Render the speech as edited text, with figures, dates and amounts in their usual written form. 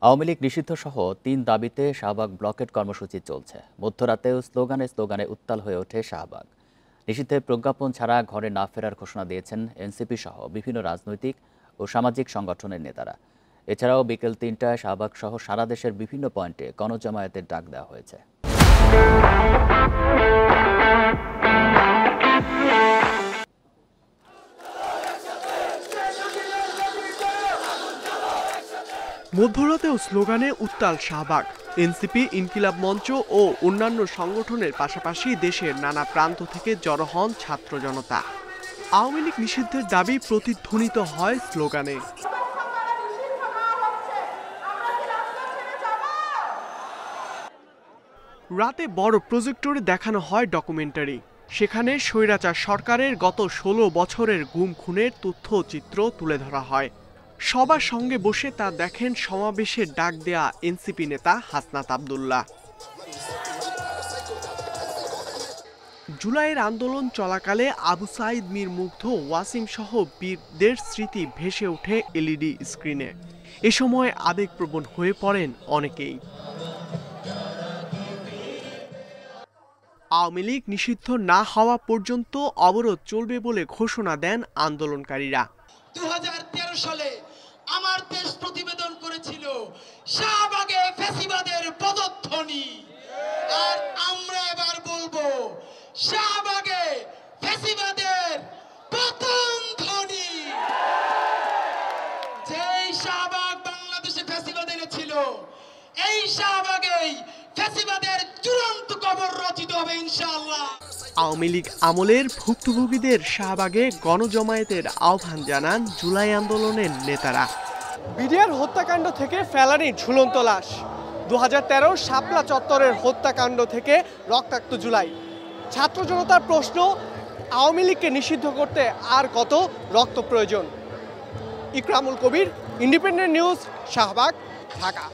আওয়ামী লীগ নিষিদ্ধসহ ৩ দাবিতে শাহবাগ ব্লকেট কর্মসূচি চলছে। মধ্যরাতেও স্লোগানে উত্তাল হয়ে ওঠে শাহবাগ। নিষিদ্ধের প্রজ্ঞাপন ছাড়া ঘরে না ফেরার ঘোষণা দিয়েছেন এনসিপি সহ বিভিন্ন রাজনৈতিক ও সামাজিক সংগঠনের নেতারা। এছাড়াও বিকেল ৩টায় শাহবাগ সহ সারা দেশের বিভিন্ন পয়েন্টে গণজামায়াতের ডাক দেওয়া হয়েছে। মধ্যরাতেও স্লোগানে উত্তাল শাহবাগ। এনসিপি, ইনকিলাব মঞ্চ ও অন্যান্য সংগঠনের পাশাপাশি দেশের নানা প্রান্ত থেকে জড়ো হন ছাত্র জনতা। আওয়ামী লীগ নিষিদ্ধের দাবি প্রতিধ্বনিত হয় স্লোগানে। রাতে বড় প্রজেক্টরে দেখানো হয় ডকুমেন্টারি। সেখানে স্বৈরাচার সরকারের গত ১৬ বছরের গুম খুনের তথ্যচিত্র তুলে ধরা হয়। সবার সঙ্গে বসে তা দেখেন সমাবেশের ডাক দেয়া এনসিপি নেতা হাসনাত আব্দুল্লাহ। জুলাইয়ের আন্দোলন চলাকালে আবু সাইদ, মীর মুগ্ধ, ওয়াসিম সহ বীরদের স্মৃতি ভেসে ওঠে এলইডি স্ক্রিনে। এ সময় আবেগপ্রবণ হয়ে পড়েন অনেকেই। আওয়ামী লীগ নিষিদ্ধ না হওয়া পর্যন্ত অবরোধ চলবে বলে ঘোষণা দেন আন্দোলনকারীরা। ২০১৩ সালে আমার দেশ প্রতিবেদন করেছিল শাহবাগে ফ্যাসিবাদের পদধ্বনি, আর আমরা এবার বলবো শাহবাগে ফ্যাসিবাদের পতন ধ্বনি। যেই শাহবাগ বাংলাদেশে ফ্যাসিবাদ এনেছিল, এই শাহবাগেই ফ্যাসিবাদের চূড়ান্ত কবর রচিত হবে ইনশাআল্লাহ। আওয়ামী লীগ আমলের ভুক্তভোগীদের শাহবাগে গণজমায়েতের আহ্বান জানান জুলাই আন্দোলনের নেতারা। বিডিআর হত্যাকাণ্ড থেকে ফেলানি ঝুলন্ত লাশ, ২০১৩ শাপলা চত্বরের হত্যাকাণ্ড থেকে রক্তাক্ত জুলাই। ছাত্র জনতার প্রশ্ন, আওয়ামী লীগকে নিষিদ্ধ করতে আর কত রক্ত প্রয়োজন? ইকরামুল কবির, ইন্ডিপেন্ডেন্ট নিউজ, শাহবাগ, ঢাকা।